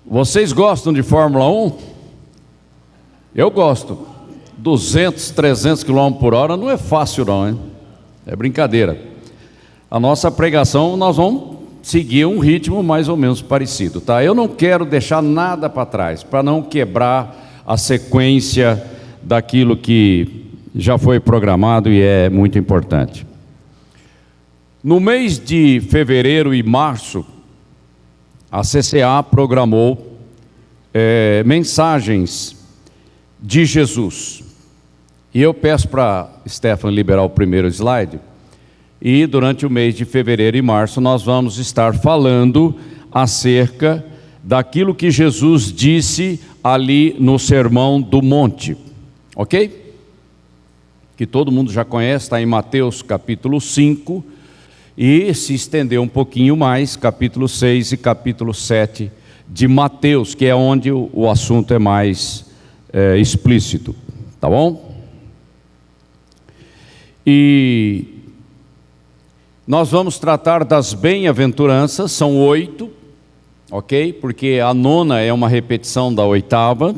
Vocês gostam de Fórmula 1? Eu gosto. 200, 300 km por hora não é fácil não, hein? É brincadeira. A nossa pregação, nós vamos seguir um ritmo mais ou menos parecido, tá? Eu não quero deixar nada para trás, para não quebrar a sequência daquilo que já foi programado e é muito importante. No mês de fevereiro e março, a CCA programou mensagens de Jesus. E eu peço para Stefan liberar o primeiro slide. E durante o mês de fevereiro e março nós vamos estar falando acerca daquilo que Jesus disse ali no Sermão do Monte. Ok? Que todo mundo já conhece, está em Mateus capítulo 5. E se estender um pouquinho mais, capítulo 6 e capítulo 7 de Mateus, que é onde o assunto é mais explícito, tá bom? E nós vamos tratar das bem-aventuranças, são 8, ok? Porque a 9ª é uma repetição da 8ª.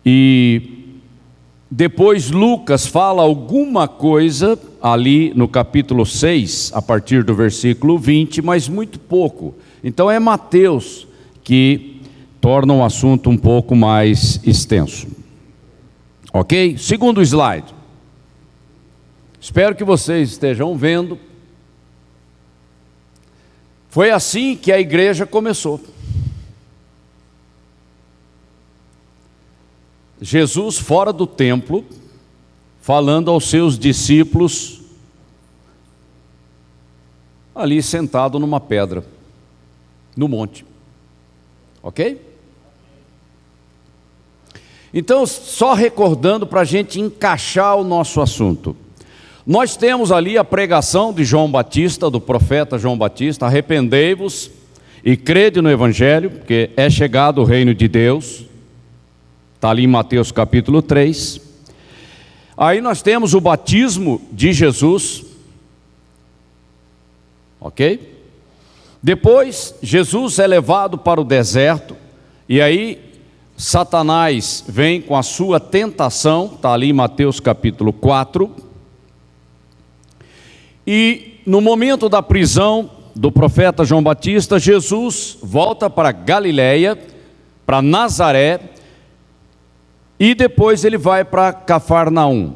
E depois Lucas fala alguma coisa ali no capítulo 6, a partir do versículo 20, mas muito pouco. Então é Mateus que torna o assunto um pouco mais extenso. Ok? Segundo slide. Espero que vocês estejam vendo. Foi assim que a igreja começou. Jesus fora do templo, falando aos seus discípulos, ali sentado numa pedra, no monte. Ok? Então, só recordando para a gente encaixar o nosso assunto. Nós temos ali a pregação de João Batista, do profeta João Batista: arrependei-vos e crede no Evangelho, porque é chegado o reino de Deus. Está ali em Mateus capítulo 3. Aí nós temos o batismo de Jesus. Ok? Depois, Jesus é levado para o deserto. E aí, Satanás vem com a sua tentação. Está ali em Mateus capítulo 4. E no momento da prisão do profeta João Batista, Jesus volta para Galiléia, para Nazaré. E depois ele vai para Cafarnaum.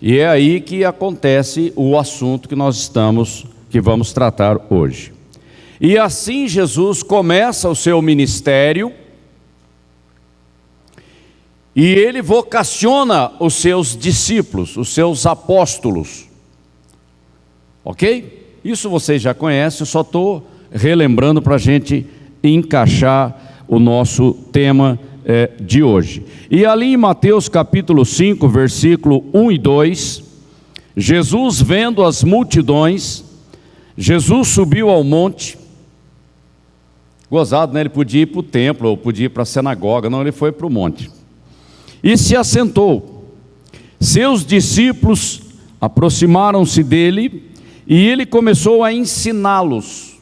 E é aí que acontece o assunto que vamos tratar hoje. E assim Jesus começa o seu ministério. E ele vocaciona os seus discípulos, os seus apóstolos. Ok? Isso vocês já conhecem, eu só estou relembrando para a gente encaixar o nosso tema de hoje. E ali em Mateus capítulo 5, versículo 1 e 2, Jesus vendo as multidões, Jesus subiu ao monte. Gozado, né? Ele podia ir para o templo, ou podia ir para a sinagoga, não, ele foi para o monte. E se assentou. Seus discípulos aproximaram-se dele, e ele começou a ensiná-los.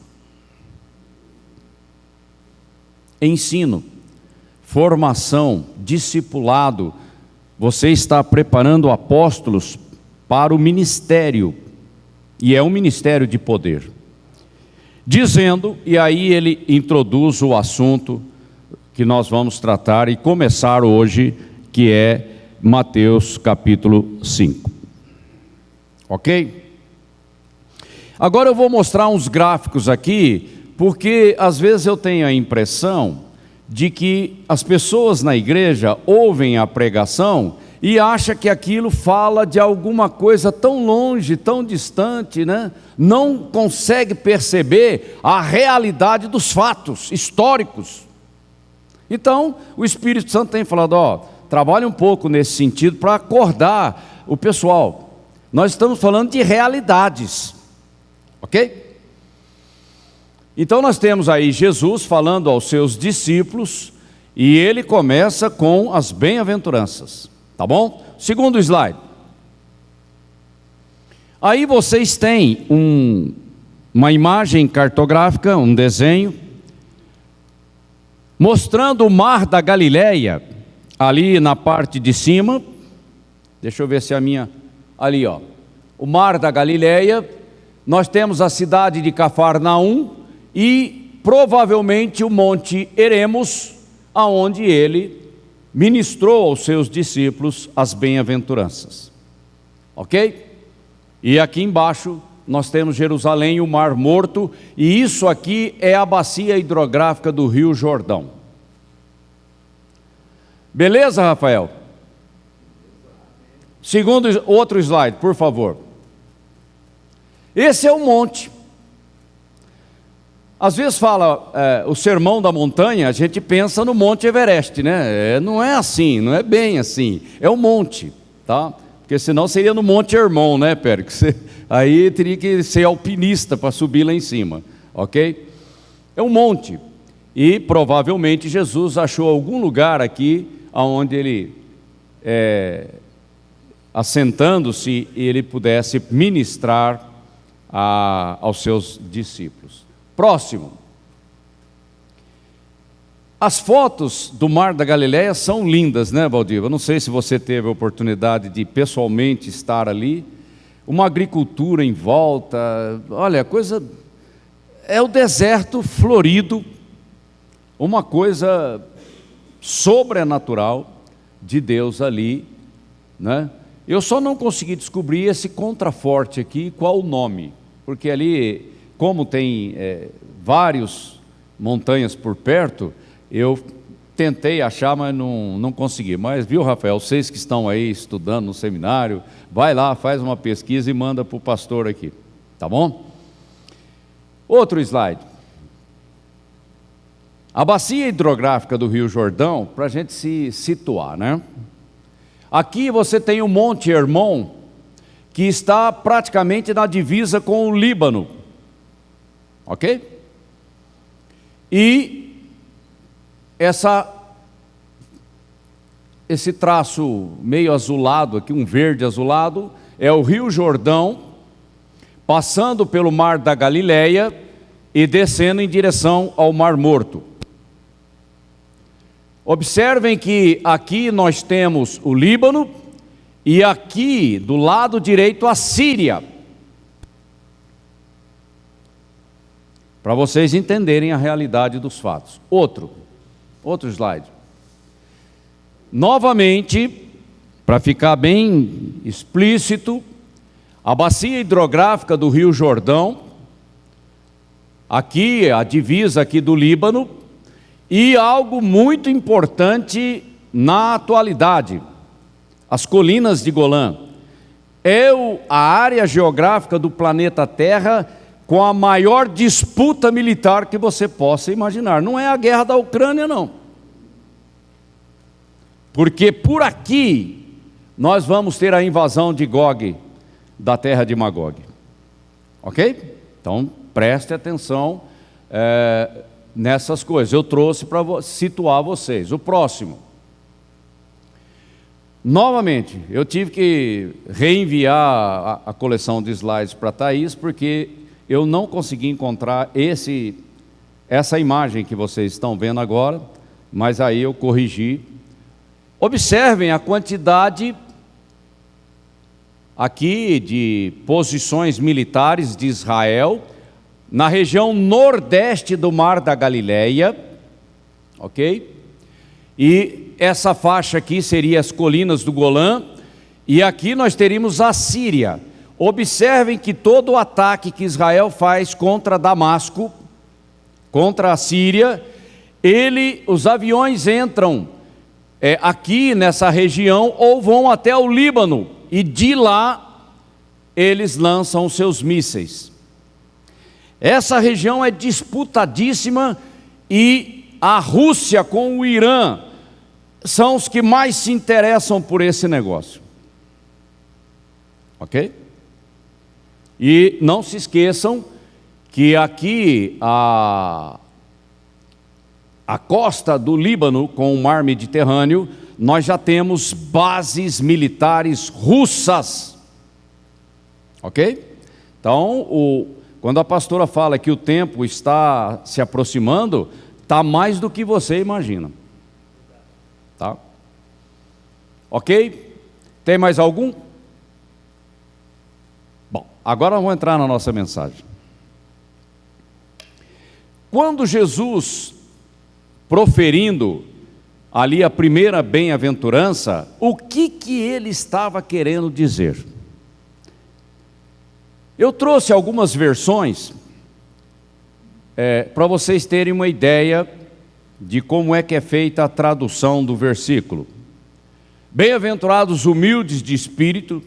Ensino, formação, discipulado. Você está preparando apóstolos para o ministério, e é um ministério de poder. Dizendo, e aí ele introduz o assunto que nós vamos tratar e começar hoje, que é Mateus capítulo 5. Ok? Agora eu vou mostrar uns gráficos aqui, porque às vezes eu tenho a impressão de que as pessoas na igreja ouvem a pregação e acham que aquilo fala de alguma coisa tão longe, tão distante, né? Não consegue perceber a realidade dos fatos históricos. Então, o Espírito Santo tem falado, trabalhe um pouco nesse sentido para acordar o pessoal. Nós estamos falando de realidades, ok? Então nós temos aí Jesus falando aos seus discípulos, e ele começa com as bem-aventuranças, tá bom? Segundo slide. Aí vocês têm uma imagem cartográfica, um desenho, mostrando o mar da Galileia, ali na parte de cima. Deixa eu ver se a minha... Ali, ó. O mar da Galileia. Nós temos a cidade de Cafarnaum e provavelmente o monte Eremos, aonde ele ministrou aos seus discípulos as bem-aventuranças. Ok? E aqui embaixo nós temos Jerusalém e o Mar Morto, e isso aqui é a bacia hidrográfica do Rio Jordão. Beleza, Rafael? Segundo, outro slide, por favor. Esse é o monte. Às vezes fala o sermão da montanha, a gente pensa no Monte Everest, né? Não é assim, não é bem assim. É um monte, tá? Porque senão seria no Monte Hermon, né, Pérez? Aí teria que ser alpinista para subir lá em cima, ok? É um monte. E provavelmente Jesus achou algum lugar aqui onde ele, assentando-se, ele pudesse ministrar aos seus discípulos. Próximo. As fotos do Mar da Galileia são lindas, né, Valdir? Eu não sei se você teve a oportunidade de pessoalmente estar ali. Uma agricultura em volta, olha, coisa... É o deserto florido, uma coisa sobrenatural de Deus ali, né? Eu só não consegui descobrir esse contraforte aqui, qual o nome, porque ali, como tem várias montanhas por perto, eu tentei achar, mas não consegui. Mas viu, Rafael, vocês que estão aí estudando no seminário, vai lá, faz uma pesquisa e manda para o pastor aqui, tá bom? Outro slide. A bacia hidrográfica do Rio Jordão, para a gente se situar, né? Aqui você tem o Monte Hermon, que está praticamente na divisa com o Líbano, ok? E esse traço meio azulado aqui, um verde azulado, é o Rio Jordão, passando pelo Mar da Galileia e descendo em direção ao Mar Morto. Observem que aqui nós temos o Líbano e aqui do lado direito a Síria. Para vocês entenderem a realidade dos fatos. Outro slide. Novamente, para ficar bem explícito, a bacia hidrográfica do Rio Jordão, aqui a divisa aqui do Líbano, e algo muito importante na atualidade, as colinas de Golã. É a área geográfica do planeta Terra com a maior disputa militar que você possa imaginar. Não é a guerra da Ucrânia, não. Porque por aqui nós vamos ter a invasão de Gog, da terra de Magog. Ok? Então preste atenção nessas coisas. Eu trouxe para situar vocês. O próximo. Novamente, eu tive que reenviar a coleção de slides para a Thaís, porque eu não consegui encontrar essa imagem que vocês estão vendo agora, mas aí eu corrigi. Observem a quantidade aqui de posições militares de Israel na região nordeste do Mar da Galileia, ok? E essa faixa aqui seria as colinas do Golã, e aqui nós teríamos a Síria. Observem que todo o ataque que Israel faz contra Damasco, contra a Síria, os aviões entram aqui nessa região ou vão até o Líbano, e de lá eles lançam seus mísseis. Essa região é disputadíssima e a Rússia com o Irã são os que mais se interessam por esse negócio. Ok? E não se esqueçam que aqui a costa do Líbano com o mar Mediterrâneo, nós já temos bases militares russas. Ok? Então, quando a pastora fala que o tempo está se aproximando, Está mais do que você imagina. Tá? Ok? Tem mais algum? Bom, agora vamos entrar na nossa mensagem. Quando Jesus, proferindo ali a primeira bem-aventurança, o que ele estava querendo dizer? Eu trouxe algumas versões para vocês terem uma ideia de como é que é feita a tradução do versículo. Bem-aventurados humildes de espírito,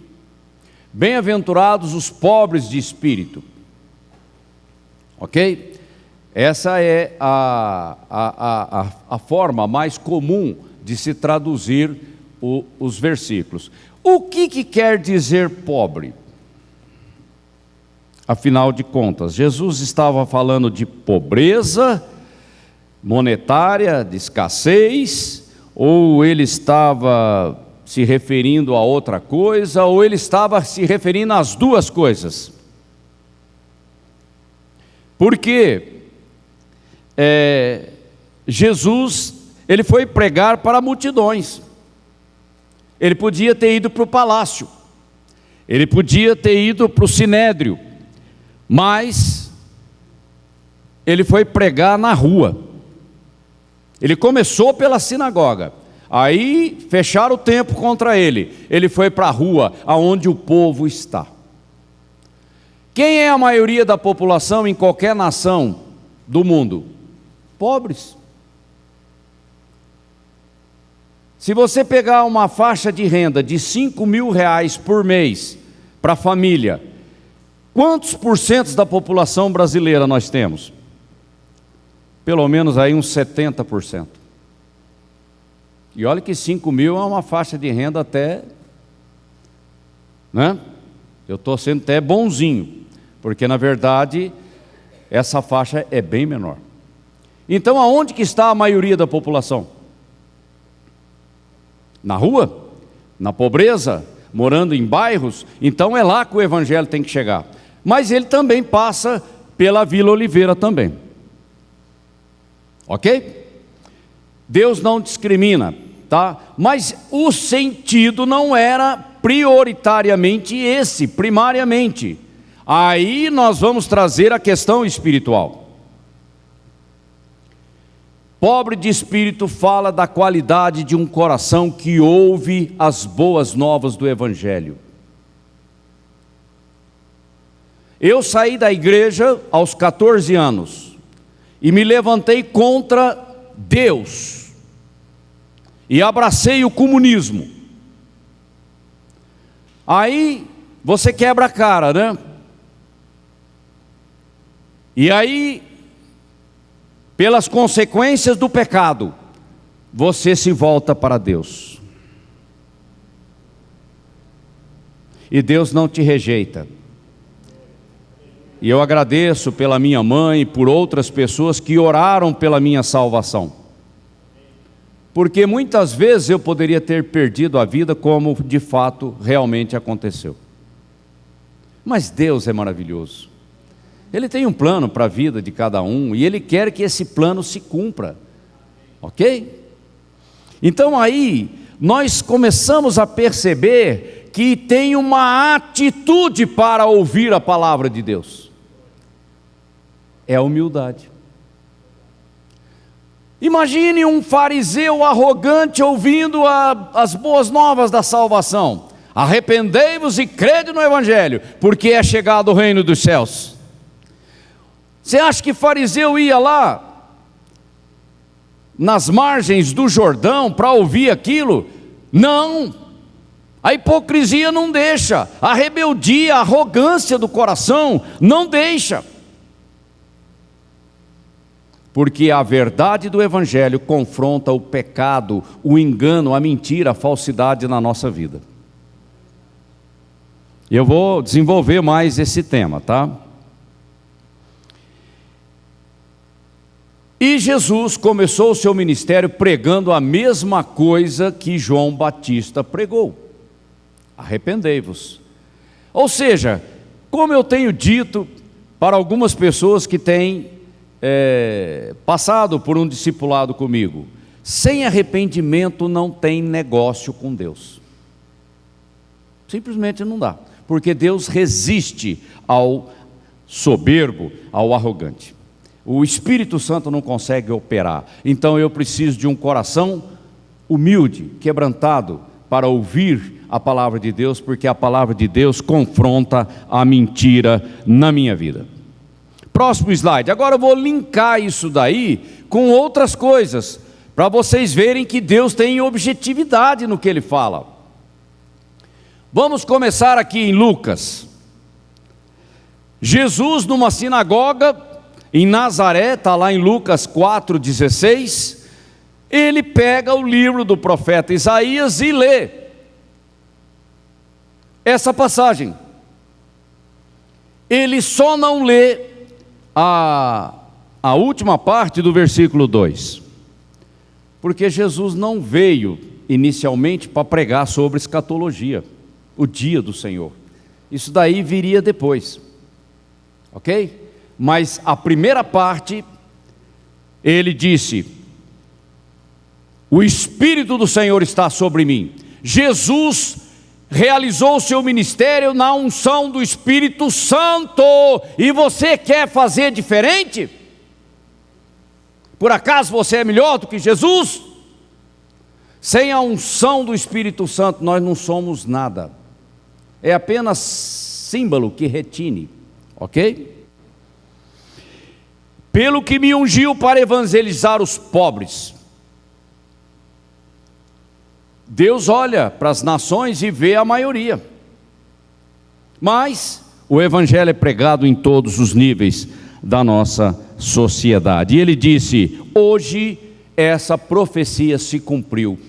bem-aventurados os pobres de espírito. Ok? Essa é a forma mais comum de se traduzir os versículos. O que quer dizer pobre? Afinal de contas, Jesus estava falando de pobreza monetária, de escassez, ou ele estava se referindo a outra coisa, ou ele estava se referindo às duas coisas? Porque Jesus, ele foi pregar para multidões. Ele podia ter ido para o palácio, ele podia ter ido para o sinédrio, mas ele foi pregar na rua. Ele começou pela sinagoga, aí fecharam o templo contra ele. Ele foi para a rua, aonde o povo está. Quem é a maioria da população em qualquer nação do mundo? Pobres. Se você pegar uma faixa de renda de 5 mil reais por mês para a família, quantos porcentos da população brasileira nós temos? Pelo menos aí uns 70%. E olha que 5 mil é uma faixa de renda até, né? Eu estou sendo até bonzinho, porque na verdade essa faixa é bem menor. Então aonde que está a maioria da população? Na rua? Na pobreza? Morando em bairros? Então é lá que o evangelho tem que chegar. Mas ele também passa pela Vila Oliveira também. Ok? Deus não discrimina, tá? Mas o sentido não era prioritariamente esse, primariamente. Aí nós vamos trazer a questão espiritual. Pobre de espírito fala da qualidade de um coração que ouve as boas novas do evangelho. Eu saí da igreja aos 14 anos e me levantei contra Deus e abracei o comunismo. Aí você quebra a cara, né? E aí, pelas consequências do pecado, você se volta para Deus. E Deus não te rejeita. E eu agradeço pela minha mãe e por outras pessoas que oraram pela minha salvação. Porque muitas vezes eu poderia ter perdido a vida, como de fato realmente aconteceu. Mas Deus é maravilhoso. Ele tem um plano para a vida de cada um e Ele quer que esse plano se cumpra. Ok? Então aí nós começamos a perceber que tem uma atitude para ouvir a palavra de Deus. É a humildade. Imagine um fariseu arrogante ouvindo as boas novas da salvação. Arrependei-vos e crede no evangelho, porque é chegado o reino dos céus. Você acha que fariseu ia lá nas margens do Jordão para ouvir aquilo? Não. A hipocrisia não deixa, a rebeldia, a arrogância do coração não deixa. Porque a verdade do evangelho confronta o pecado, o engano, a mentira, a falsidade na nossa vida. E eu vou desenvolver mais esse tema, tá? E Jesus começou o seu ministério pregando a mesma coisa que João Batista pregou: arrependei-vos. Ou seja, como eu tenho dito para algumas pessoas que têm passado por um discipulado comigo. Sem arrependimento não tem negócio com Deus. Simplesmente não dá, porque Deus resiste ao soberbo, ao arrogante. O Espírito Santo não consegue operar. Então eu preciso de um coração humilde, quebrantado, para ouvir a palavra de Deus, porque a palavra de Deus confronta a mentira na minha vida. Próximo slide. Agora eu vou linkar isso daí com outras coisas, para vocês verem que Deus tem objetividade no que Ele fala. Vamos começar aqui em Lucas. Jesus numa sinagoga em Nazaré, está lá em Lucas 4,16, ele pega o livro do profeta Isaías e lê essa passagem. Ele só não lê a última parte do versículo 2, porque Jesus não veio inicialmente para pregar sobre escatologia, o dia do Senhor. Isso daí viria depois, ok? Mas a primeira parte, ele disse: o Espírito do Senhor está sobre mim. Jesus realizou o seu ministério na unção do Espírito Santo. E você quer fazer diferente? Por acaso você é melhor do que Jesus? Sem a unção do Espírito Santo nós não somos nada. É apenas símbolo que retine, ok? Pelo que me ungiu para evangelizar os pobres. Deus olha para as nações e vê a maioria, mas o evangelho é pregado em todos os níveis da nossa sociedade. E ele disse: hoje essa profecia se cumpriu.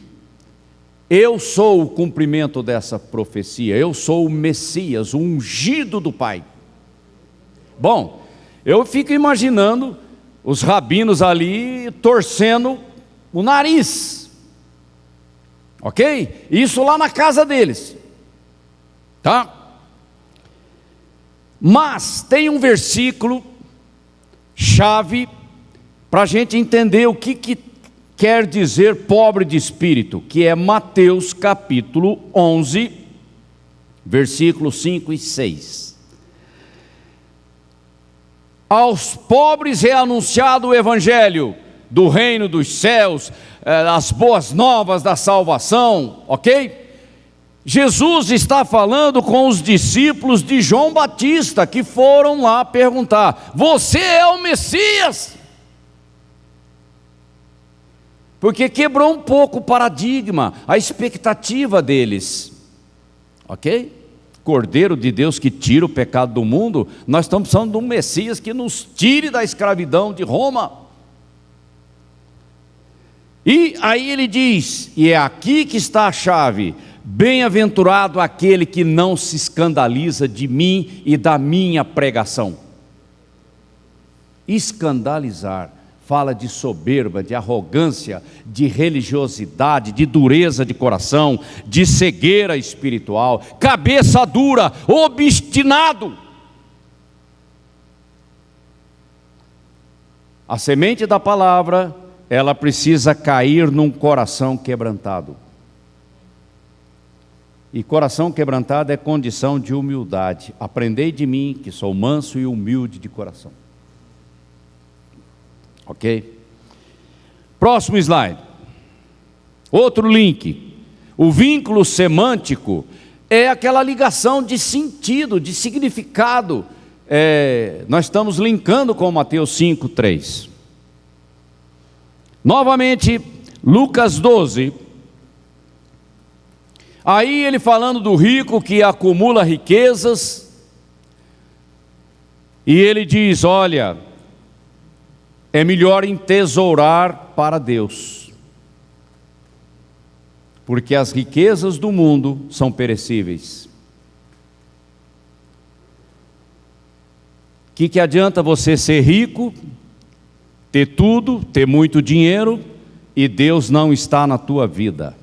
Eu sou o cumprimento dessa profecia. Eu sou o Messias, o ungido do Pai. Bom, eu fico imaginando os rabinos ali torcendo o nariz, ok? Isso lá na casa deles, tá? Mas tem um versículo chave para a gente entender o que quer dizer pobre de espírito, que é Mateus capítulo 11, versículos 5 e 6. Aos pobres é anunciado o evangelho do reino dos céus, as boas novas da salvação, ok? Jesus está falando com os discípulos de João Batista, que foram lá perguntar: você é o Messias? Porque quebrou um pouco o paradigma, a expectativa deles, ok? Cordeiro de Deus que tira o pecado do mundo, nós estamos precisando de um Messias que nos tire da escravidão de Roma. E aí ele diz, e é aqui que está a chave: bem-aventurado aquele que não se escandaliza de mim e da minha pregação. Escandalizar fala de soberba, de arrogância, de religiosidade, de dureza de coração, de cegueira espiritual, cabeça dura, obstinado. A semente da palavra, ela precisa cair num coração quebrantado. E coração quebrantado é condição de humildade. Aprendei de mim, que sou manso e humilde de coração. Ok? Próximo slide. Outro link. O vínculo semântico é aquela ligação de sentido, de significado. Nós estamos linkando com Mateus 5:3. Novamente, Lucas 12. Aí ele falando do rico que acumula riquezas. E ele diz: olha, é melhor entesourar para Deus, porque as riquezas do mundo são perecíveis. O que adianta você ser rico, ter tudo, ter muito dinheiro, e Deus não está na tua vida?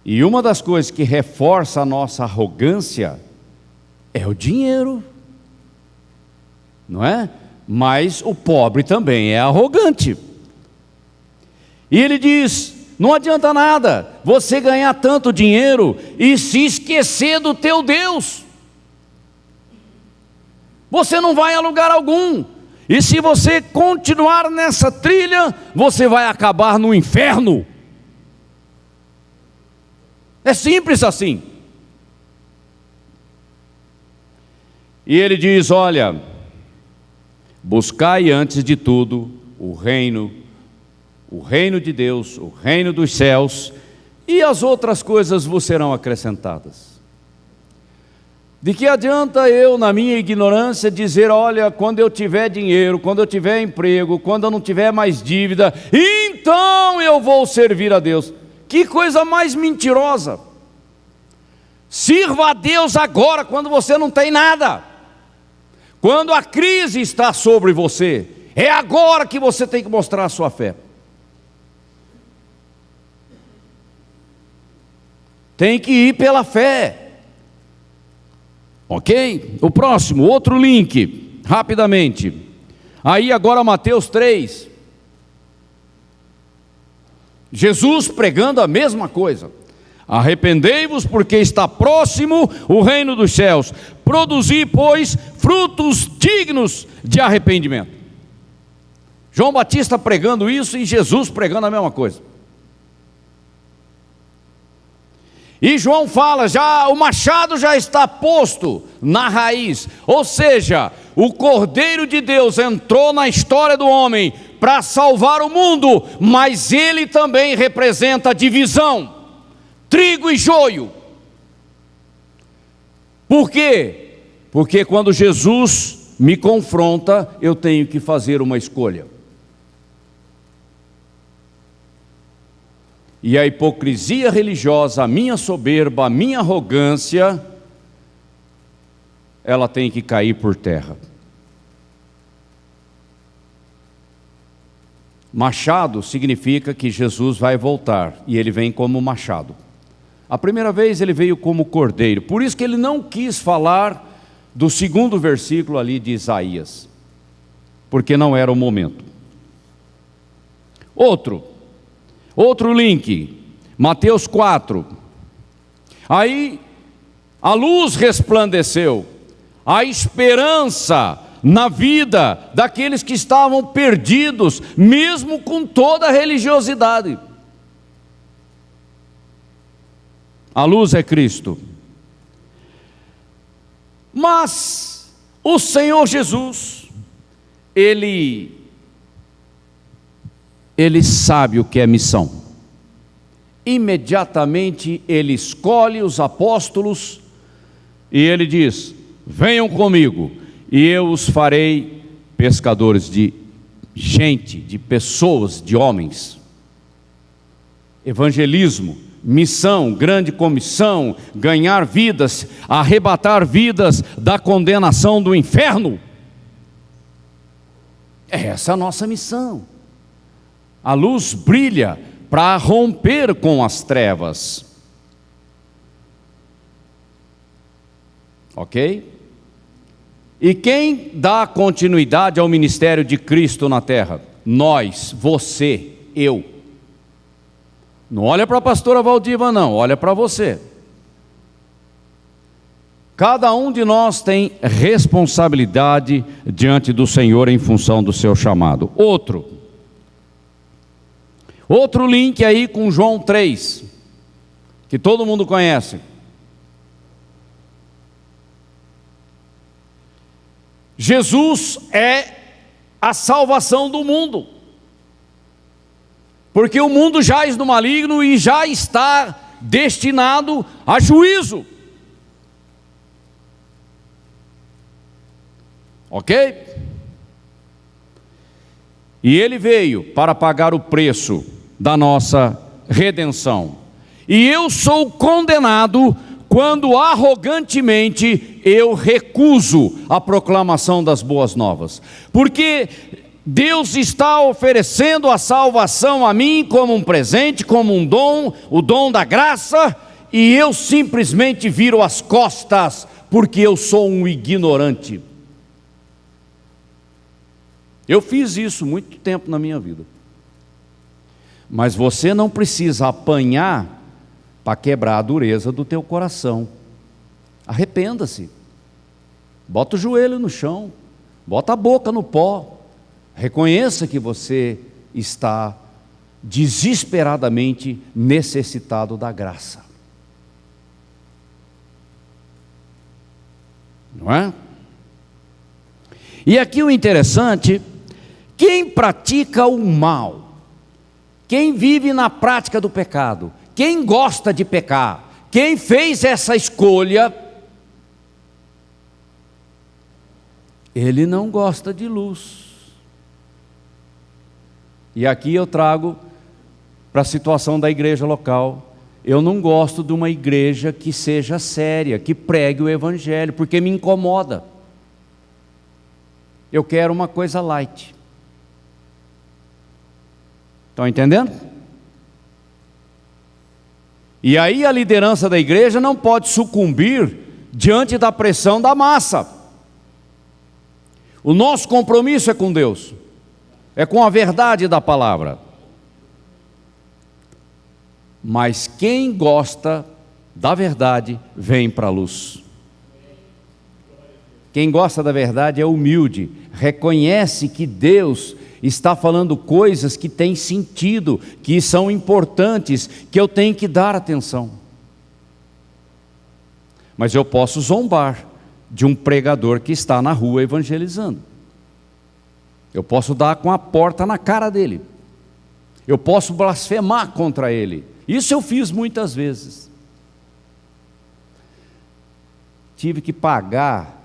E uma das coisas que reforça a nossa arrogância é o dinheiro. não é? Mas o pobre também é arrogante. E ele diz: não adianta nada você ganhar tanto dinheiro e se esquecer do teu Deus. Você não vai a lugar algum. E se você continuar nessa trilha, você vai acabar no inferno. É simples assim. E ele diz: olha, buscai antes de tudo o reino de Deus, o reino dos céus, e as outras coisas vos serão acrescentadas. De que adianta eu, na minha ignorância, dizer: olha, quando eu tiver dinheiro, quando eu tiver emprego, quando eu não tiver mais dívida, então eu vou servir a Deus. Que coisa mais mentirosa! Sirva a Deus agora, quando você não tem nada. Quando a crise está sobre você, é agora que você tem que mostrar a sua fé. Tem que ir pela fé. Ok? O próximo, outro link, rapidamente. Aí agora Mateus 3. Jesus pregando a mesma coisa. Arrependei-vos, porque está próximo o reino dos céus. Produzi, pois, frutos dignos de arrependimento. João Batista pregando isso e Jesus pregando a mesma coisa. E João fala: já o machado já está posto na raiz. Ou seja, o Cordeiro de Deus entrou na história do homem para salvar o mundo, mas ele também representa a divisão, trigo e joio. Por quê? Porque quando Jesus me confronta, eu tenho que fazer uma escolha. E a hipocrisia religiosa, a minha soberba, a minha arrogância, ela tem que cair por terra. Machado significa que Jesus vai voltar, e ele vem como machado. A primeira vez ele veio como cordeiro, por isso que ele não quis falar do segundo versículo ali de Isaías, porque não era o momento. Outro link, Mateus 4. Aí a luz resplandeceu, a esperança na vida daqueles que estavam perdidos, mesmo com toda a religiosidade. A luz é Cristo. Mas o Senhor Jesus, Ele sabe o que é missão. Imediatamente Ele escolhe os apóstolos e Ele diz: venham comigo e eu os farei pescadores de gente, de pessoas, de homens. Evangelismo, missão, grande comissão, ganhar vidas, arrebatar vidas da condenação do inferno. Essa é a nossa missão. A luz brilha para romper com as trevas. Ok? E quem dá continuidade ao ministério de Cristo na terra? Nós, você, eu. Não olha para a pastora Valdiva não, olha para você. Cada um de nós tem responsabilidade diante do Senhor em função do seu chamado. Outro link aí com João 3, que todo mundo conhece. Jesus é a salvação do mundo, porque o mundo jaz no maligno e já está destinado a juízo. Ok? E Ele veio para pagar o preço da nossa redenção. E eu sou condenado quando arrogantemente eu recuso a proclamação das boas novas, porque Deus está oferecendo a salvação a mim como um presente, como um dom, o dom da graça, e eu simplesmente viro as costas, porque eu sou um ignorante. Eu fiz isso muito tempo na minha vida. Mas você não precisa apanhar para quebrar a dureza do teu coração. Arrependa-se. Bota o joelho no chão, bota a boca no pó. Reconheça que você está desesperadamente necessitado da graça. Não é? E aqui o interessante, quem pratica o mal, quem vive na prática do pecado, quem gosta de pecar, quem fez essa escolha, ele não gosta de luz. E aqui eu trago para a situação da igreja local. Eu não gosto de uma igreja que seja séria, que pregue o evangelho, porque me incomoda. Eu quero uma coisa light. Estão entendendo? E aí a liderança da igreja não pode sucumbir diante da pressão da massa. O nosso compromisso é com Deus, é com a verdade da palavra. Mas quem gosta da verdade vem para a luz. Quem gosta da verdade é humilde, reconhece que Deus está falando coisas que têm sentido, que são importantes, que eu tenho que dar atenção. Mas eu posso zombar de um pregador que está na rua evangelizando. Eu posso dar com a porta na cara dele. Eu posso blasfemar contra ele. Isso eu fiz muitas vezes. Tive que pagar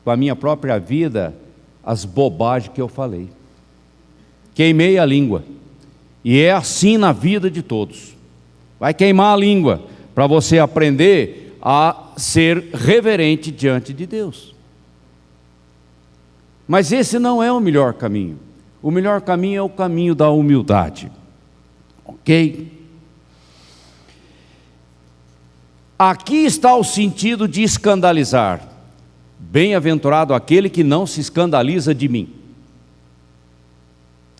com a minha própria vida as bobagens que eu falei. Queimei a língua. E é assim na vida de todos. Vai queimar a língua para você aprender a ser reverente diante de Deus. Mas esse não é o melhor caminho. O melhor caminho é o caminho da humildade. Ok? Aqui está o sentido de escandalizar. Bem-aventurado aquele que não se escandaliza de mim.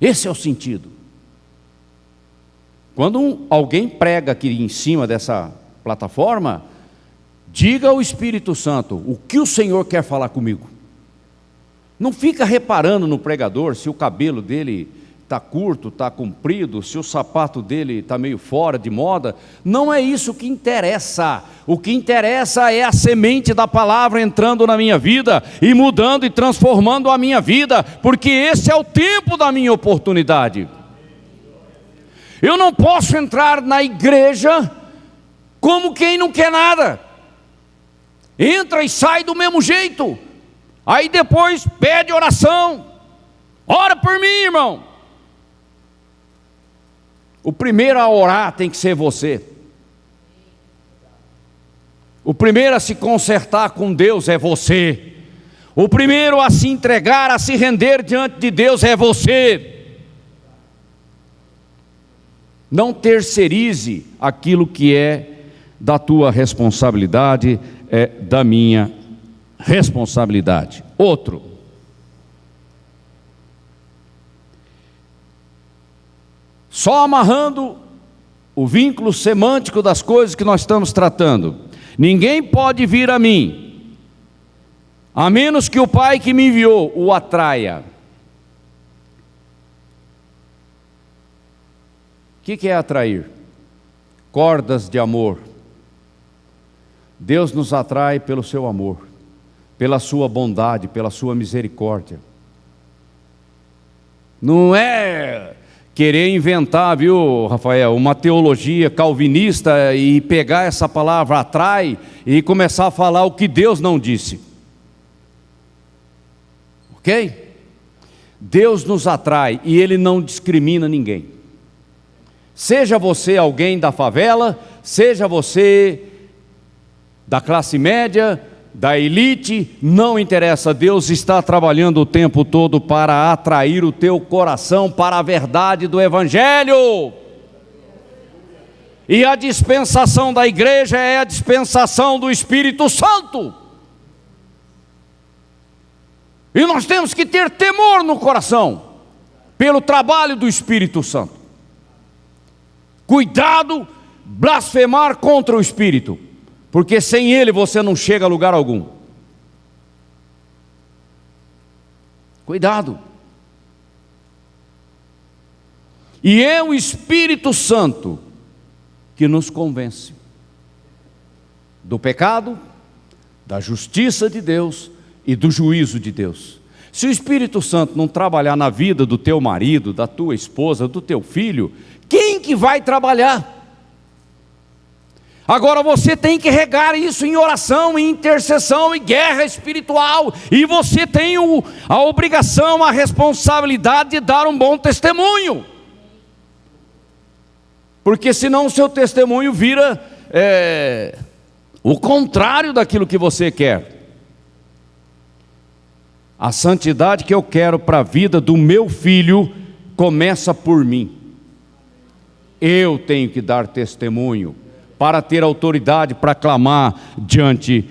Esse é o sentido. Quando alguém prega aqui em cima dessa plataforma, diga ao Espírito Santo o que o Senhor quer falar comigo. Não fica reparando no pregador se o cabelo dele está curto, está comprido, se o sapato dele está meio fora de moda. Não é isso que interessa. O que interessa é a semente da palavra entrando na minha vida e mudando e transformando a minha vida, porque esse é o tempo da minha oportunidade. Eu não posso entrar na igreja como quem não quer nada. Entra e sai do mesmo jeito. Aí depois pede oração. Ora por mim, irmão. O primeiro a orar tem que ser você. O primeiro a se consertar com Deus é você. O primeiro a se entregar, a se render diante de Deus é você. Não terceirize aquilo que é da tua responsabilidade, é da minha responsabilidade. Outro. Só amarrando o vínculo semântico das coisas que nós estamos tratando. Ninguém pode vir a mim, a menos que o Pai que me enviou o atraia. O que é atrair? Cordas de amor. Deus nos atrai pelo seu amor, pela sua bondade, pela sua misericórdia. Não é querer inventar, viu, Rafael, uma teologia calvinista e pegar essa palavra atrai e começar a falar o que Deus não disse. Ok? Deus nos atrai e Ele não discrimina ninguém. Seja você alguém da favela, seja você da classe média, da elite, não interessa, Deus está trabalhando o tempo todo para atrair o teu coração para a verdade do Evangelho. E a dispensação da igreja é a dispensação do Espírito Santo. E nós temos que ter temor no coração. pelo trabalho do Espírito Santo. Cuidado, blasfemar contra o Espírito, porque sem ele você não chega a lugar algum. Cuidado. E é o Espírito Santo que nos convence do pecado, da justiça de Deus e do juízo de Deus. Se o Espírito Santo não trabalhar na vida do teu marido, da tua esposa, do teu filho, quem que vai trabalhar? Agora você tem que regar isso em oração, em intercessão, em guerra espiritual, e você tem a obrigação, a responsabilidade de dar um bom testemunho, porque senão o seu testemunho vira o contrário daquilo que você quer. A santidade que eu quero para a vida do meu filho começa por mim. Eu tenho que dar testemunho para ter autoridade para clamar diante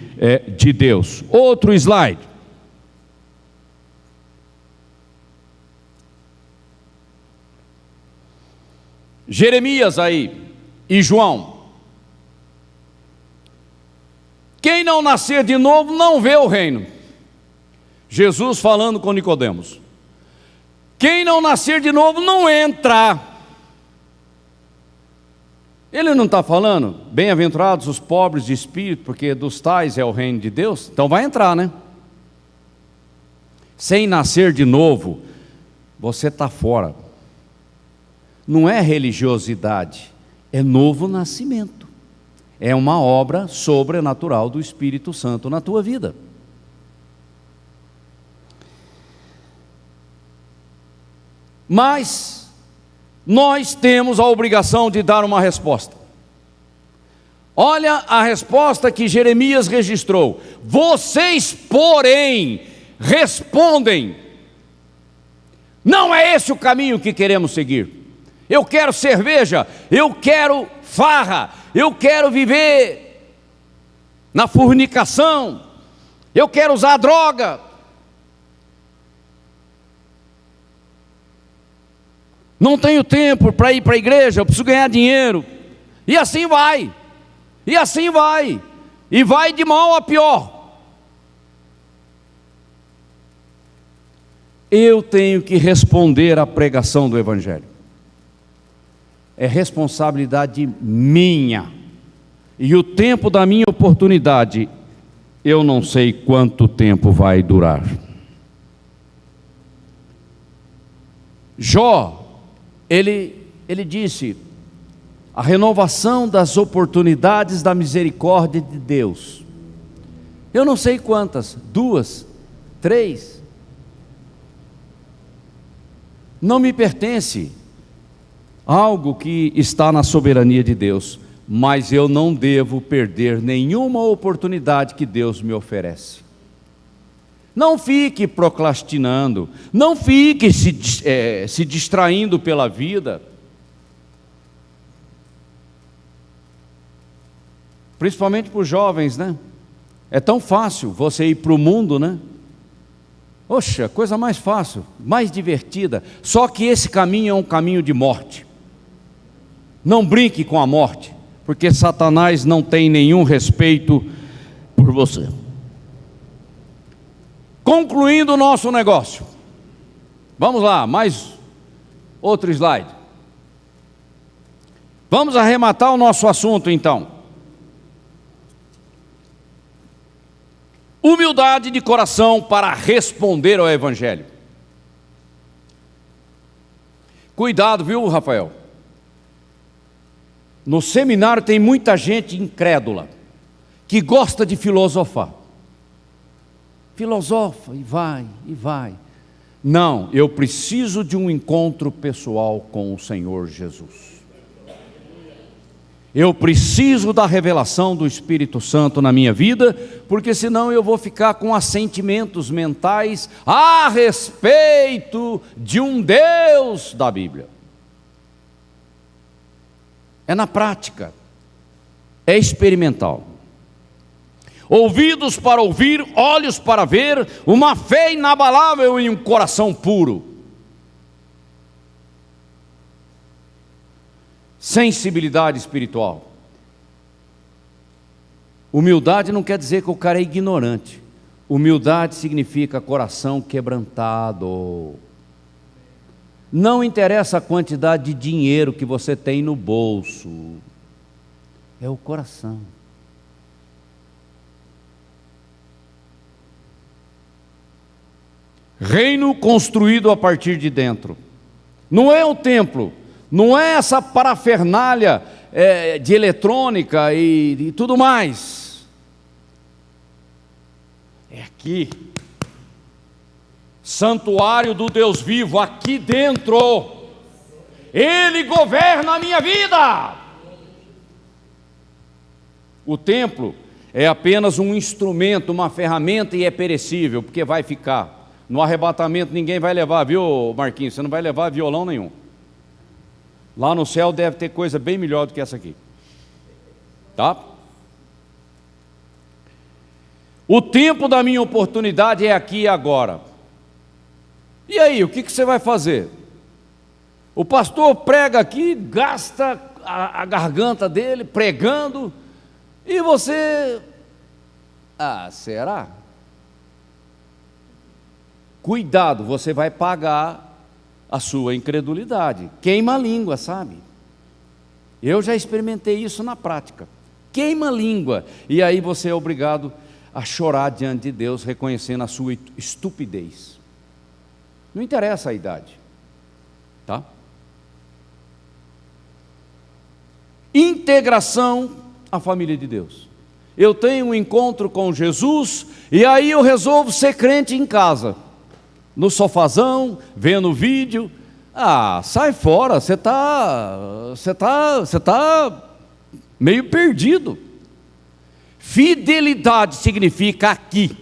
de Deus. Outro slide. Jeremias aí e João. Quem não nascer de novo não vê o reino. Jesus falando com Nicodemos. Quem não nascer de novo não entra. Ele não está falando, bem-aventurados os pobres de espírito, porque dos tais é o reino de Deus? Então vai entrar, né? Sem nascer de novo, você está fora. Não é religiosidade, é novo nascimento. É uma obra sobrenatural do Espírito Santo na tua vida. Mas nós temos a obrigação de dar uma resposta. Olha a resposta que Jeremias registrou. Vocês, porém, respondem: não é esse o caminho que queremos seguir. Eu quero cerveja, eu quero farra, eu quero viver na fornicação, eu quero usar droga. Não tenho tempo para ir para a igreja, eu preciso ganhar dinheiro. E assim vai. E assim vai. E vai de mal a pior. Eu tenho que responder à pregação do Evangelho. É responsabilidade minha. E o tempo da minha oportunidade, eu não sei quanto tempo vai durar. Jó, ele disse: a renovação das oportunidades da misericórdia de Deus. Eu não sei quantas, 2, 3. Não me pertence. Algo que está na soberania de Deus. Mas eu não devo perder nenhuma oportunidade que Deus me oferece. Não fique procrastinando, não fique se distraindo pela vida. Principalmente para os jovens, né? É tão fácil você ir para o mundo, né? Poxa, coisa mais fácil, mais divertida. Só que esse caminho é um caminho de morte. Não brinque com a morte, porque Satanás não tem nenhum respeito por você. Concluindo o nosso negócio. Vamos lá, mais outro slide. Vamos arrematar o nosso assunto então. Humildade de coração para responder ao Evangelho. Cuidado, viu, Rafael? No seminário tem muita gente incrédula, que gosta de filosofar. Filosofa e vai, e vai. Não, eu preciso de um encontro pessoal com o Senhor Jesus. Eu preciso da revelação do Espírito Santo na minha vida, porque senão eu vou ficar com assentimentos mentais a respeito de um Deus da Bíblia. É na prática, é experimental. Ouvidos para ouvir, olhos para ver, uma fé inabalável e um coração puro. sensibilidade espiritual. Humildade não quer dizer que o cara é ignorante. Humildade significa coração quebrantado. Não interessa a quantidade de dinheiro que você tem no bolso, é o coração. Reino construído a partir de dentro. Não é o templo, não é essa parafernália de eletrônica e tudo mais. É aqui. Santuário do Deus vivo, aqui dentro. Ele governa a minha vida. O templo é apenas um instrumento, uma ferramenta, e é perecível, porque vai ficar. No arrebatamento ninguém vai levar, viu, Marquinhos? Você não vai levar violão nenhum. Lá no céu deve ter coisa bem melhor do que essa aqui. Tá? O tempo da minha oportunidade é aqui e agora. E aí, o que você vai fazer? O pastor prega aqui, gasta a garganta dele pregando, e você... será? Cuidado, você vai pagar a sua incredulidade. Queima a língua, sabe? Eu já experimentei isso na prática. Queima a língua, e aí você é obrigado a chorar diante de Deus, reconhecendo a sua estupidez. Não interessa a idade, tá? Integração à família de Deus. Eu tenho um encontro com Jesus, e aí eu resolvo ser crente em casa. No sofazão, vendo vídeo. Sai fora, você tá meio perdido. Fidelidade significa aqui.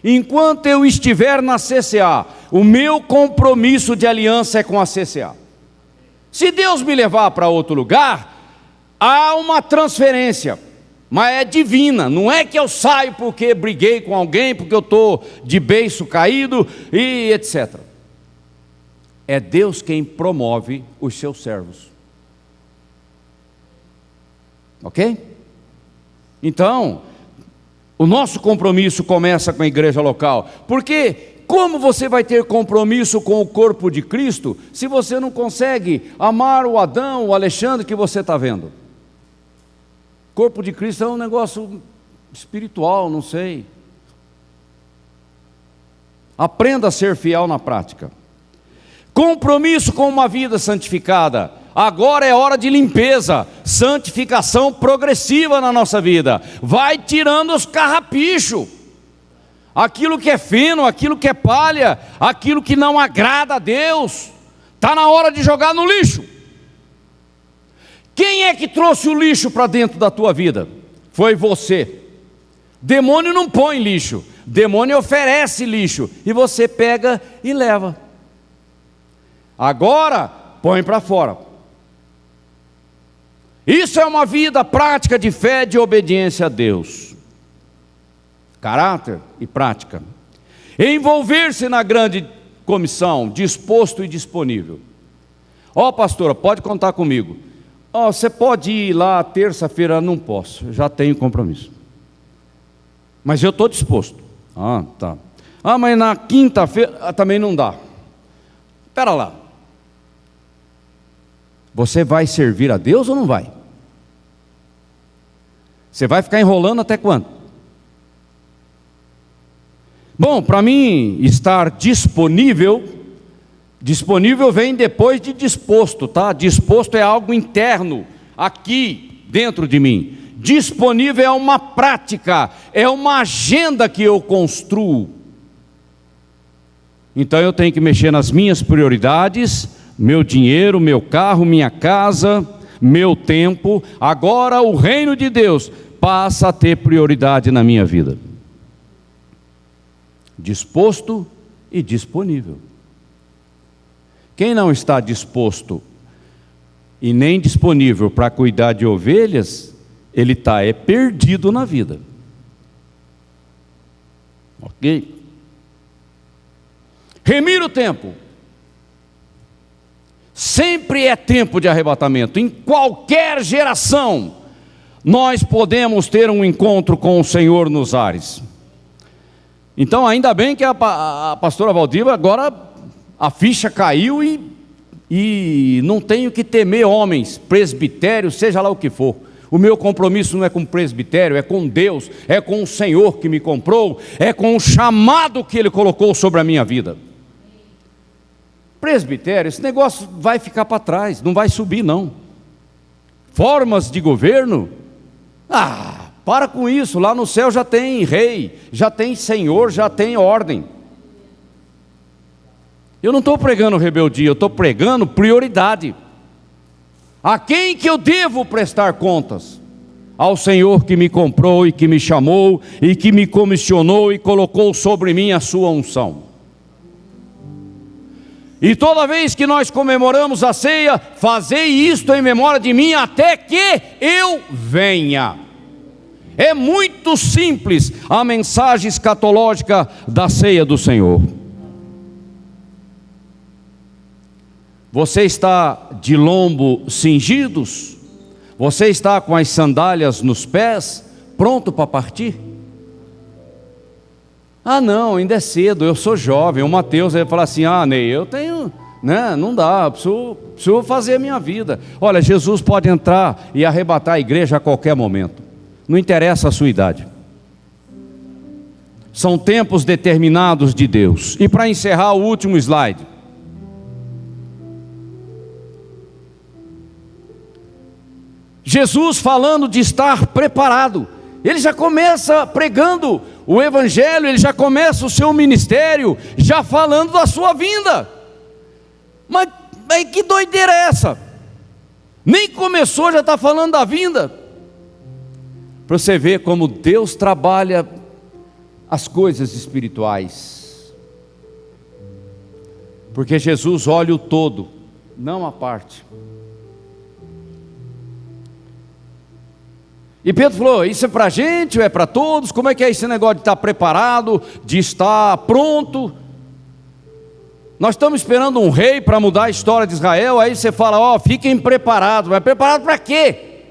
Enquanto eu estiver na CCA, o meu compromisso de aliança é com a CCA. Se Deus me levar para outro lugar, há uma transferência, mas é divina. Não é que eu saio porque briguei com alguém, porque eu estou de beiço caído e etc. É Deus quem promove os seus servos. Ok? Então, o nosso compromisso começa com a igreja local. Porque como você vai ter compromisso com o corpo de Cristo se você não consegue amar o Adão, o Alexandre que você está vendo? Corpo de Cristo é um negócio espiritual, não sei. Aprenda a ser fiel na prática. Compromisso com uma vida santificada. Agora é hora de limpeza, santificação progressiva na nossa vida. Vai tirando os carrapichos, aquilo que é feno, aquilo que é palha, aquilo que não agrada a Deus. Está na hora de jogar no lixo. Quem é que trouxe o lixo para dentro da tua vida? Foi você. Demônio não põe lixo, demônio oferece lixo, e você pega e leva. Agora, põe para fora. Isso é uma vida prática de fé, de obediência a Deus. Caráter e prática. Envolver-se na grande comissão, disposto e disponível. Pastora, pode contar comigo. Você pode ir lá terça-feira? Não posso, eu já tenho compromisso. Mas eu estou disposto. Tá. Mas na quinta-feira também não dá. Espera lá. Você vai servir a Deus ou não vai? Você vai ficar enrolando até quando? Bom, para mim estar disponível vem depois de disposto, tá? Disposto é algo interno, aqui dentro de mim. Disponível é uma prática, é uma agenda que eu construo. Então eu tenho que mexer nas minhas prioridades, meu dinheiro, meu carro, minha casa, meu tempo. Agora o reino de Deus passa a ter prioridade na minha vida. Disposto e disponível. Quem não está disposto e nem disponível para cuidar de ovelhas, ele está perdido na vida. Ok? Remir o tempo. Sempre é tempo de arrebatamento. Em qualquer geração, nós podemos ter um encontro com o Senhor nos ares. Então, ainda bem que a pastora Valdiva agora a ficha caiu e não tenho que temer homens, presbitério, seja lá o que for. O meu compromisso não é com o presbitério, é com Deus, é com o Senhor que me comprou, é com o chamado que Ele colocou sobre a minha vida. Presbitério, esse negócio vai ficar para trás, não vai subir não. Formas de governo, para com isso, lá no céu já tem rei, já tem senhor, já tem ordem. Eu não estou pregando rebeldia, eu estou pregando prioridade. A quem que eu devo prestar contas? Ao Senhor que me comprou e que me chamou e que me comissionou e colocou sobre mim a sua unção. E toda vez que nós comemoramos a ceia, fazei isto em memória de mim até que eu venha. É muito simples a mensagem escatológica da ceia do Senhor. Você está de lombo cingidos? Você está com as sandálias nos pés, pronto para partir? Não, ainda é cedo, eu sou jovem. O Mateus vai falar assim: Ney, eu tenho, não dá, preciso fazer a minha vida. Olha, Jesus pode entrar e arrebatar a igreja a qualquer momento, não interessa a sua idade. São tempos determinados de Deus. E para encerrar, o último slide. Jesus falando de estar preparado, ele já começa pregando o evangelho, ele já começa o seu ministério, já falando da sua vinda. Mas que doideira é essa? Nem começou, já está falando da vinda. Para você ver como Deus trabalha as coisas espirituais. Porque Jesus olha o todo, não a parte. E Pedro falou: isso é para a gente ou é para todos? Como é que é esse negócio de estar preparado, de estar pronto? Nós estamos esperando um rei para mudar a história de Israel. Aí você fala: fiquem preparados. Mas preparado para quê?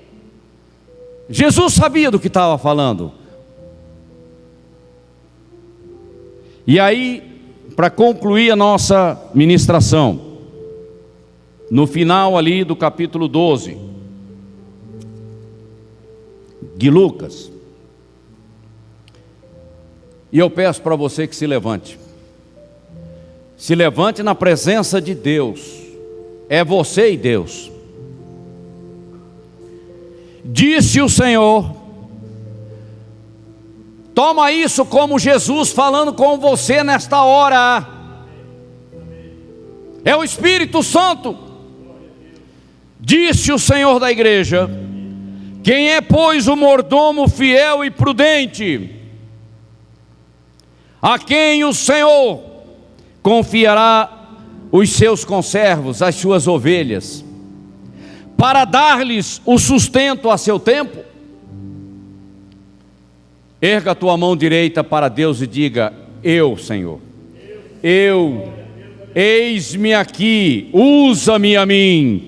Jesus sabia do que estava falando. E aí, para concluir a nossa ministração, no final ali do capítulo 12 de Lucas, e eu peço para você que se levante na presença de Deus. É você e Deus. Disse o Senhor, toma isso como Jesus falando com você nesta hora. É o Espírito Santo. Disse o Senhor da igreja: quem é, pois, o mordomo fiel e prudente, a quem o Senhor confiará os seus conservos, as suas ovelhas, para dar-lhes o sustento a seu tempo? Erga a tua mão direita para Deus e diga: eu, Senhor, eis-me aqui, usa-me a mim.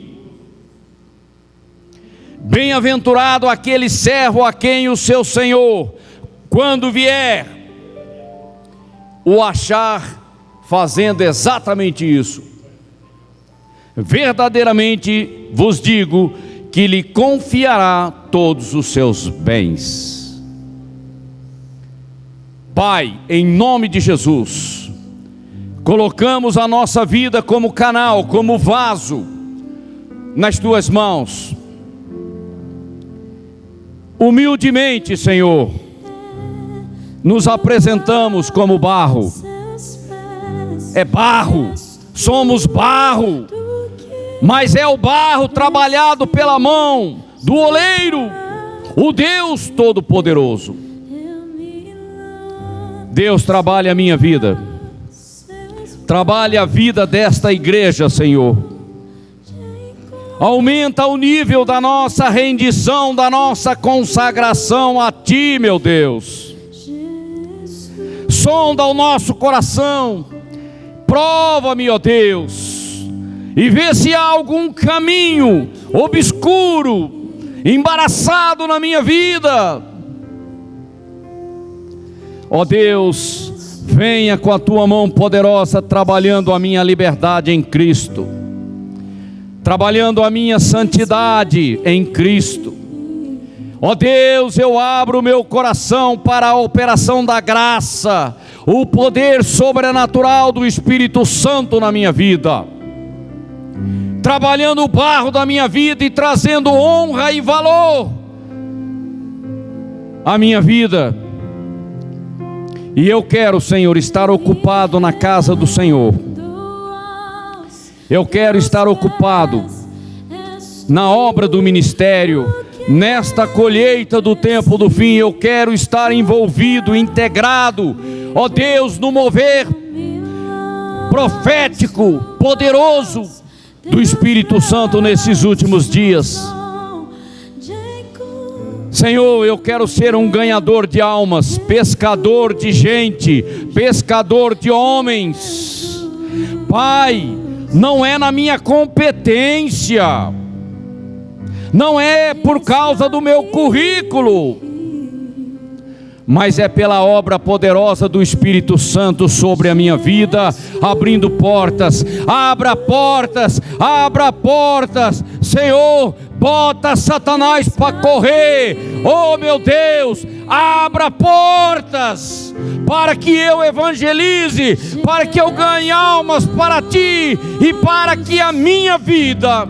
Bem-aventurado aquele servo a quem o seu Senhor, quando vier, o achar fazendo exatamente isso. Verdadeiramente vos digo que lhe confiará todos os seus bens. Pai, em nome de Jesus, colocamos a nossa vida como canal, como vaso, nas tuas mãos. Humildemente, Senhor, nos apresentamos como barro. É barro, somos barro, mas é o barro trabalhado pela mão do oleiro, o Deus Todo-Poderoso. Deus, trabalha a minha vida, trabalha a vida desta igreja, Senhor. Aumenta o nível da nossa rendição, da nossa consagração a Ti, meu Deus. Sonda o nosso coração, prova-me, ó Deus, e vê se há algum caminho obscuro, embaraçado na minha vida. Ó Deus, venha com a tua mão poderosa trabalhando a minha liberdade em Cristo, trabalhando a minha santidade em Cristo. Ó Deus, eu abro o meu coração para a operação da graça, o poder sobrenatural do Espírito Santo na minha vida, trabalhando o barro da minha vida e trazendo honra e valor à minha vida. E eu quero, Senhor, estar ocupado na casa do Senhor. Eu quero estar ocupado na obra do ministério, nesta colheita do tempo do fim. Eu quero estar envolvido, integrado, ó Deus, no mover profético, poderoso do Espírito Santo nesses últimos dias. Senhor, eu quero ser um ganhador de almas, pescador de gente, pescador de homens. Pai, não é na minha competência, não é por causa do meu currículo, mas é pela obra poderosa do Espírito Santo sobre a minha vida, abrindo portas. Abra portas, abra portas, Senhor. Bota Satanás para correr. Oh meu Deus, abra portas para que eu evangelize, para que eu ganhe almas para ti e para que a minha vida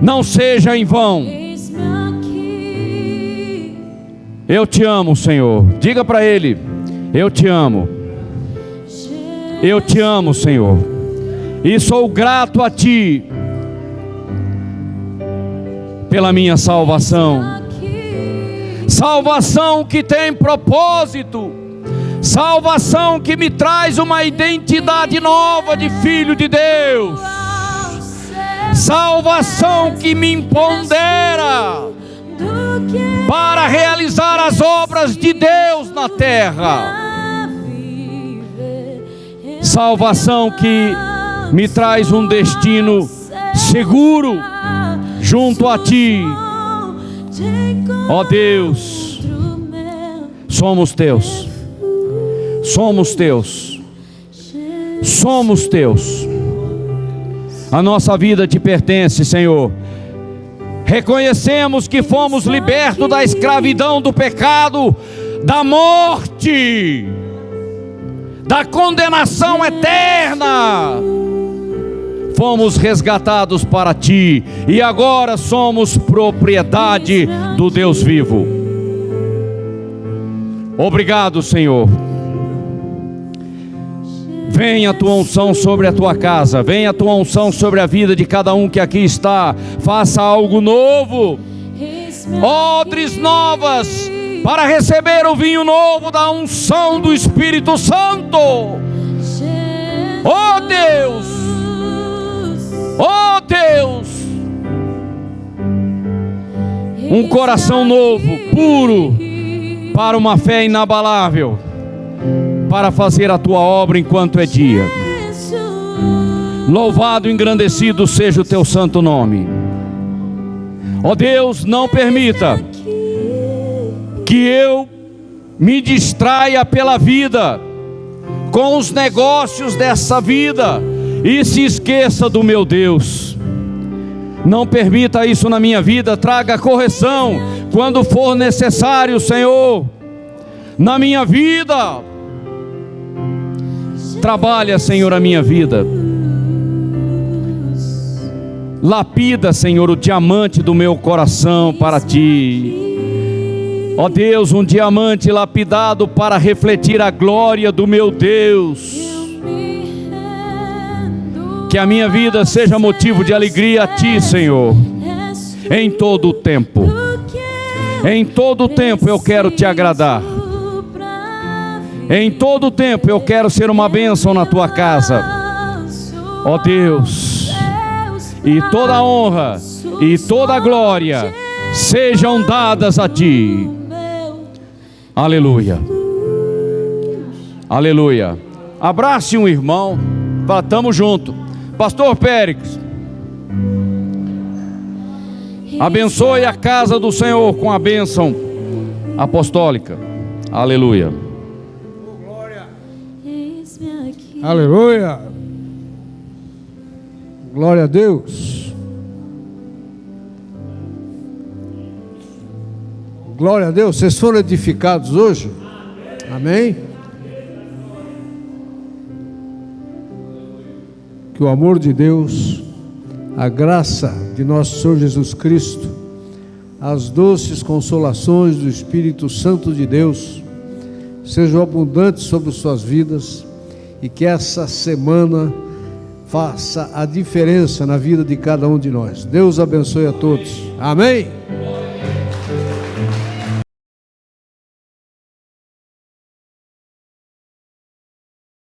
não seja em vão. Eu te amo, Senhor. Diga para Ele: eu te amo. Eu te amo, Senhor. E sou grato a Ti pela minha salvação. Salvação que tem propósito. Salvação que me traz uma identidade nova de filho de Deus. Salvação que me empodera para realizar as obras de Deus na terra. Salvação que me traz um destino seguro junto a Ti. Ó Deus, somos Teus, somos Teus, somos Teus. A nossa vida Te pertence, Senhor. Reconhecemos que fomos libertos da escravidão do pecado, da morte, da condenação eterna. Fomos resgatados para Ti e agora somos propriedade do Deus vivo. Obrigado, Senhor. Venha a Tua unção sobre a Tua casa, venha a Tua unção sobre a vida de cada um que aqui está. Faça algo novo, odres novas, para receber o vinho novo da unção do Espírito Santo. Oh Deus, oh Deus, um coração novo, puro, para uma fé inabalável, para fazer a Tua obra enquanto é dia. Louvado e engrandecido seja o Teu santo nome. Ó Deus, não permita que eu me distraia pela vida, com os negócios dessa vida, e se esqueça do meu Deus. Não permita isso na minha vida. Traga correção quando for necessário, Senhor, na minha vida. Trabalha, Senhor, a minha vida. Lapida, Senhor, o diamante do meu coração para Ti. Ó Deus, um diamante lapidado para refletir a glória do meu Deus. Que a minha vida seja motivo de alegria a Ti, Senhor, em todo o tempo. Em todo o tempo eu quero Te agradar. Em todo o tempo eu quero ser uma bênção na Tua casa. Ó Deus, e toda a honra e toda a glória sejam dadas a Ti. Aleluia. Aleluia. Abrace um irmão. Fala, tamo junto. Pastor Périx, abençoe a casa do Senhor com a bênção apostólica. Aleluia. Aleluia. Glória a Deus. Glória a Deus. Vocês foram edificados hoje? Amém? Que o amor de Deus, a graça de nosso Senhor Jesus Cristo, as doces consolações do Espírito Santo de Deus sejam abundantes sobre suas vidas, e que essa semana faça a diferença na vida de cada um de nós. Deus abençoe a todos. Amém.